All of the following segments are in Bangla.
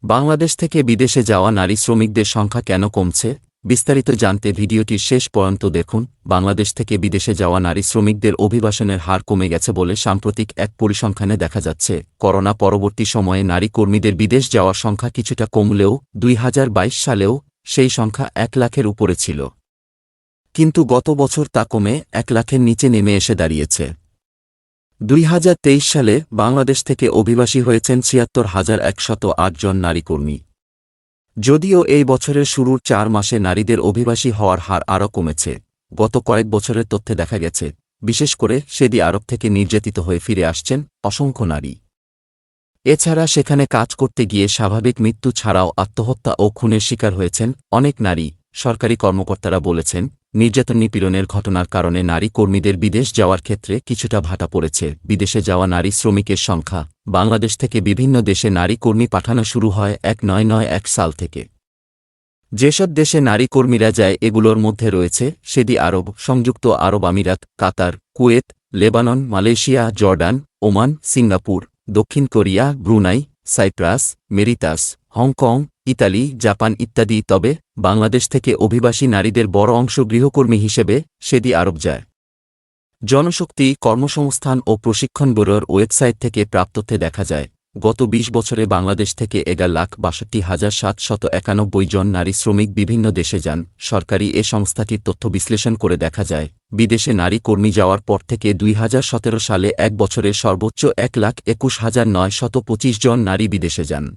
বাংলাদেশ থেকে বিদেশে যাওয়া নারী শ্রমিকদের সংখ্যা কেন কমছে বিস্তারিত জানতে ভিডিওটির শেষ পর্যন্ত দেখুন। বাংলাদেশ থেকে বিদেশে যাওয়া নারী শ্রমিকদের অভিবাসনের হার কমে গেছে বলে সাম্প্রতিক এক পরিসংখ্যানে দেখা যাচ্ছে। করোনা পরবর্তী সময়ে নারী কর্মীদের বিদেশ যাওয়ার সংখ্যা কিছুটা কমলেও ২০২২ সালেও সেই সংখ্যা ১ লাখের উপরে ছিল, কিন্তু গত বছর তা কমে ১ লাখের নিচে নেমে এসে দাঁড়িয়েছে। ২০২৩ সালে বাংলাদেশ থেকে অভিবাসী হয়েছেন ৭৬,১০৮ জন নারী কর্মী। যদিও এই বছরের শুরুর ৪ মাসে নারীদের অভিবাসী হওয়ার হার আরও কমেছে। গত কয়েক বছরের তথ্যে দেখা গেছে, বিশেষ করে সৌদি আরব থেকে নির্যাতিত হয়ে ফিরে আসছেন অসংখ্য নারী। এছাড়া সেখানে কাজ করতে গিয়ে স্বাভাবিক মৃত্যু ছাড়াও আত্মহত্যা ও খুনের শিকার হয়েছেন অনেক নারী। সরকারি কর্মকর্তারা বলেছেন, নির্যাতন নিপীড়নের ঘটনার কারণে নারী কর্মীদের বিদেশ যাওয়ার ক্ষেত্রে কিছুটা ভাটা পড়েছে। বিদেশে যাওয়া নারী শ্রমিকের সংখ্যা। বাংলাদেশ থেকে বিভিন্ন দেশে নারী কর্মী পাঠানো শুরু হয় ১৯৯১ সাল থেকে। যেসব দেশে নারী কর্মীরা যায় এগুলোর মধ্যে রয়েছে সৌদি আরব, সংযুক্ত আরব আমিরাত, Qatar, Kuwait, Lebanon, Malaysia, Jordan, Oman, Singapore, দক্ষিণ Korea, Brunei, Cyprus, Mauritius, Hong Kong, Italy, Japan ইত্যাদি। তবে বাংলাদেশ থেকে অভিবাসী নারীদের বড় অংশ গৃহকর্মী হিসেবে সৌদি আরব যায়। জনশক্তি, কর্মসংস্থান ও প্রশিক্ষণ ব্যুরোর ওয়েবসাইট থেকে প্রাপ্ত তথ্যে দেখা যায়, গত ২০ বছরে বাংলাদেশ থেকে ১১,৬২,৭৯১ জন নারী শ্রমিক বিভিন্ন দেশে যান। সরকারি এ সংস্থাটির তথ্য বিশ্লেষণ করে দেখা যায়, বিদেশে নারী কর্মী যাওয়ার পর থেকে ২০১৭ সালে এক বছরে সর্বোচ্চ ১,২১,৯২৫ জন নারী বিদেশে যান।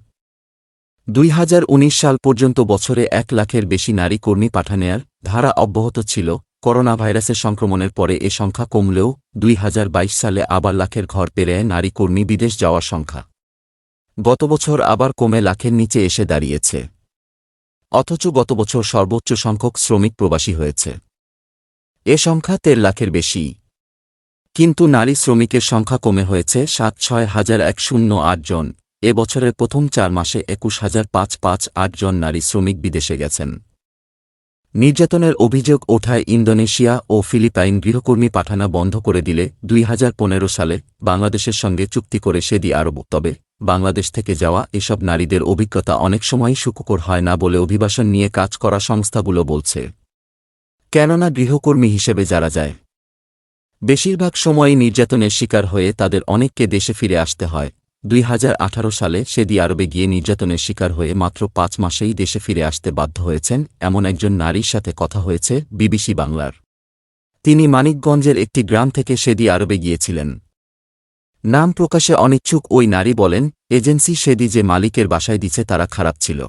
২০১৯ সাল পর্যন্ত বছরে ১ লাখের বেশি নারী কর্মী পাঠানোর ধারা অব্যাহত ছিল। করোনা ভাইরাসের সংক্রমণের পরে এ সংখ্যা কমলেও ২০২২ সালে আবার লাখের ঘর পেরিয়ে নারী কর্মী বিদেশ যাওয়ার সংখ্যা গত বছর আবার কমে লাখের নিচে এসে দাঁড়িয়েছে। অথচ গত বছর সর্বোচ্চ সংখ্যক শ্রমিক প্রবাসী হয়েছে। এ সংখ্যা ১৩ লাখের বেশি, কিন্তু নারী শ্রমিকের সংখ্যা কমে হয়েছে ৬৭,১০৮ জন। এ বছরের প্রথম ৪ মাসে ২১,৫৫৮ জন নারী শ্রমিক বিদেশে গেছেন। নির্যাতনের অভিযোগ ওঠায় ইন্দোনেশিয়া ও ফিলিপাইন গৃহকর্মী পাঠানো বন্ধ করে দিলে ২০১৫ সালে বাংলাদেশের সঙ্গে চুক্তি করে সৌদি আরব। তবে বাংলাদেশ থেকে যাওয়া এসব নারীদের অভিজ্ঞতা অনেক সময়ই সুখকর হয় না বলে অভিবাসন নিয়ে কাজ করা সংস্থাগুলো বলছে। কেননা গৃহকর্মী হিসেবে যারা যায়, বেশিরভাগ সময়ই নির্যাতনের শিকার হয়ে তাদের অনেককে দেশে ফিরে আসতে হয়। ২০১৮ সালে সৌদি আরবে গিয়ে নির্যাতনের শিকার হয়ে মাত্র ৫ মাসেই দেশে ফিরে আসতে বাধ্য হয়েছেন এমন একজন নারীর সাথে কথা হয়েছে বিবিসি বাংলার। তিনি মানিকগঞ্জের একটি গ্রাম থেকে সৌদি আরবে গিয়েছিলেন। নাম প্রকাশে অনিচ্ছুক ওই নারী বলেন, এজেন্সি সৌদি যে মালিকের বাসায় দিচ্ছে তারা খারাপ ছিল।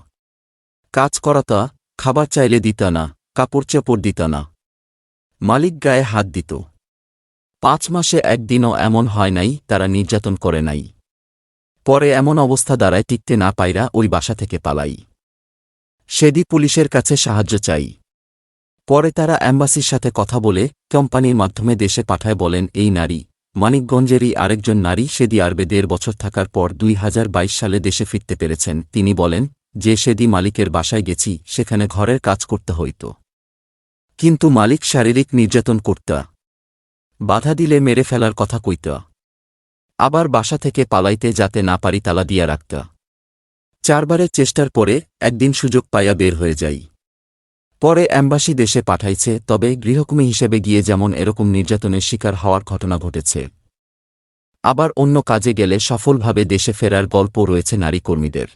কাজ করাতা, খাবার চাইলে দিত না, কাপড় চাপড় দিত না, মালিক গায়ে হাত দিত। ৫ মাসে একদিনও এমন হয় নাই তারা নির্যাতন করে নাই। পরে এমন অবস্থা দাঁড়ায় টিকতে না পাইরা ওই বাসা থেকে পালাই। সৌদি পুলিশের কাছে সাহায্য চাই। পরে তারা অ্যাম্বাসির সাথে কথা বলে কোম্পানির মাধ্যমে দেশে পাঠায় বলেন এই নারী। মানিকগঞ্জেরই আরেকজন নারী সৌদি আরবে ১.৫ বছর থাকার পর ২০২২ সালে দেশে ফিরতে পেরেছেন। তিনি বলেন, যে সৌদি মালিকের বাসায় গেছি সেখানে ঘরের কাজ করতে হইত, কিন্তু মালিক শারীরিক নির্যাতন করত, বাধা দিলে মেরে ফেলার কথা কইত, আবার বাসা থেকে পালাইতে যাতে না পারি তালা দিয়া রাখত। ৪ বারের চেষ্টার পরে একদিন সুযোগ পাইয়া বের হয়ে যাই। পরে অ্যাম্বাসি দেশে পাঠাইছে, তবে গৃহকর্মী হিসেবে গিয়ে যেমন এরকম নির্যাতনের শিকার হওয়ার ঘটনা ঘটেছে, আবার অন্য কাজে গেলে সফলভাবে দেশে ফেরার গল্প রয়েছে নারী কর্মীদের।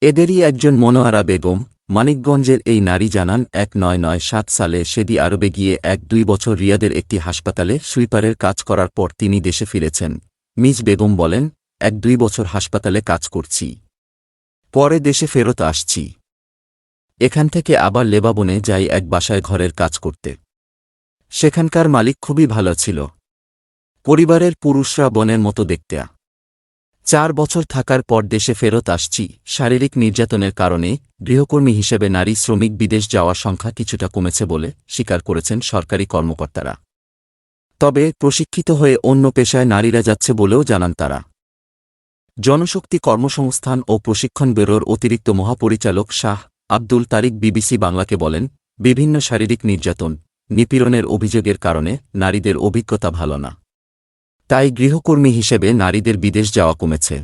এদেরই একজন মনোয়ারা বেগম। মানিকগঞ্জের এই নারী জানান, ১৯৯৭ সালে সৌদি আরবে গিয়ে ১-২ বছর রিয়াদের একটি হাসপাতালে সুইপারের কাজ করার পর তিনি দেশে ফিরেছেন। মিজ বেগম বলেন, ১-২ বছর হাসপাতালে কাজ করছি, পরে দেশে ফেরত আসছি। এখান থেকে আবার লেবাননে যাই এক বাসায় ঘরের কাজ করতে। সেখানকার মালিক খুবই ভালো ছিল, পরিবারের পুরুষরা বোনের মতো দেখতে। ৪ বছর থাকার পর দেশে ফেরত আসছি। শারীরিক নির্যাতনের কারণে গৃহকর্মী হিসেবে নারী শ্রমিক বিদেশ যাওয়ার সংখ্যা কিছুটা কমেছে বলে স্বীকার করেছেন সরকারি কর্মকর্তারা। তবে প্রশিক্ষিত হয়ে অন্য পেশায় নারীরা যাচ্ছে বলেও জানান তারা। জনশক্তি, কর্মসংস্থান ও প্রশিক্ষণ ব্যুরোর অতিরিক্ত মহাপরিচালক শাহ আব্দুল তারিক বিবিসি বাংলাকে বলেন, বিভিন্ন শারীরিক নির্যাতন, নিপীড়নের অভিযোগের কারণে নারীদের অভিজ্ঞতা ভালো না, তাই গৃহকর্মী হিসেবে নারীদের বিদেশ যাওয়া কমেছে।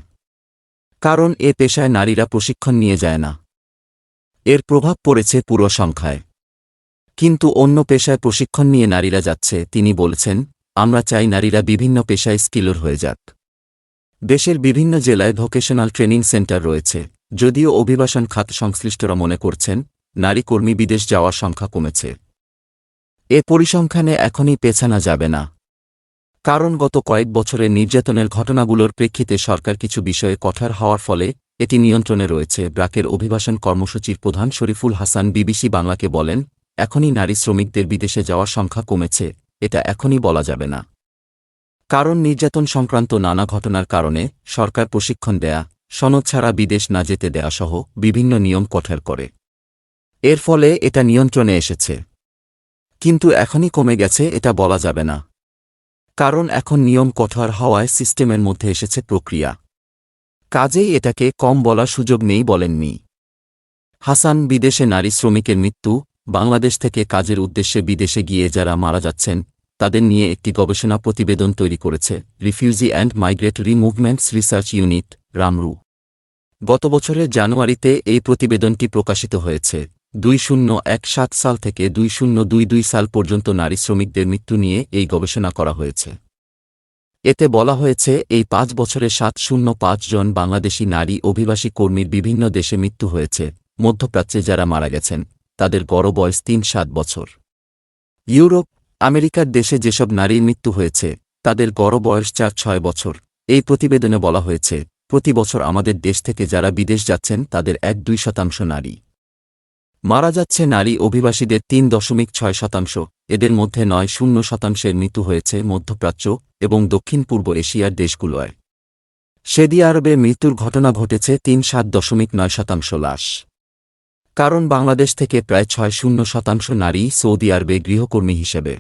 কারণ এ পেশায় নারীরা প্রশিক্ষণ নিয়ে যায় না। এর প্রভাব পড়েছে পুরো সংখ্যায়। কিন্তু অন্য পেশায় প্রশিক্ষণ নিয়ে নারীরা যাচ্ছে। তিনি বলেছেন, আমরা চাই নারীরা বিভিন্ন পেশায় স্কিলর হয়ে যাক। দেশের বিভিন্ন জেলায় ভোকেশনাল ট্রেনিং সেন্টার রয়েছে। যদিও অভিবাসন খাত সংশ্লিষ্টরা মনে করছেন, নারী কর্মী বিদেশ যাওয়ার সংখ্যা কমেছে। এ পরিসংখ্যানে এখনই পেছানো যাবে না। কারণ গত কয়েক বছরের নির্যাতনের ঘটনাগুলোর প্রেক্ষিতে সরকার কিছু বিষয়ে কঠোর হওয়ার ফলে এটি নিয়ন্ত্রণে রয়েছে। ব্র্যাকের অভিবাসন কর্মসূচির প্রধান শরীফুল হাসান বিবিসি বাংলাকে বলেন, এখনই নারী শ্রমিকদের বিদেশে যাওয়ার সংখ্যা কমেছে, এটা এখনই বলা যাবে না। কারণ নির্যাতন সংক্রান্ত নানা ঘটনার কারণে সরকার প্রশিক্ষণ দেয়া, সনদ ছাড়া বিদেশ না যেতে দেয়া সহ বিভিন্ন নিয়ম কঠোর করে। এর ফলে এটা নিয়ন্ত্রণে এসেছে। কিন্তু এখনই কমে গেছে এটা বলা যাবে না। কারণ এখন নিয়ম কঠোর হওয়ায় সিস্টেমের মধ্যে এসেছে প্রক্রিয়া। কাজেই এটাকে কম বলার সুযোগ নেই বলেননি হাসান। বিদেশে নারী শ্রমিকের মৃত্যু, বাংলাদেশ থেকে কাজের উদ্দেশ্যে বিদেশে গিয়ে যারা মারা যাচ্ছেন তাদের নিয়ে একটি গবেষণা প্রতিবেদন তৈরি করেছে refugee and migratory movements research unit, Ramru. গত বছরের জানুয়ারিতে এই প্রতিবেদনটি প্রকাশিত হয়েছে। 2017 সাল থেকে 2022 সাল পর্যন্ত নারী শ্রমিকদের মৃত্যু নিয়ে এই গবেষণা করা হয়েছে। এতে বলা হয়েছে, এই 5 বছরে 705 জন বাংলাদেশি নারী অভিবাসী কর্মীর বিভিন্ন দেশে মৃত্যু হয়েছে। মধ্যপ্রাচ্যে যারা মারা গেছেন তাদের গড় বয়স 3-7 বছর। ইউরোপ, আমেরিকার দেশে যেসব নারীর মৃত্যু হয়েছে তাদের গড় বয়স 4-6 বছর। এই প্রতিবেদনে বলা হয়েছে, প্রতি বছর আমাদের দেশ থেকে যারা বিদেশ যাচ্ছেন তাদের 1-2% নারী মারা যাচ্ছে। নারী অভিবাসীদের 3.6%, এদের মধ্যে 9-0% মৃত্যু হয়েছে মধ্যপ্রাচ্য এবং দক্ষিণ পূর্ব এশিয়ার দেশগুলোয়। সৌদি আরবে মৃত্যুর ঘটনা ঘটেছে 3-7.9% লাশ। কারণ বাংলাদেশ থেকে প্রায় 6-0% নারী সৌদি আরবে গৃহকর্মী হিসেবে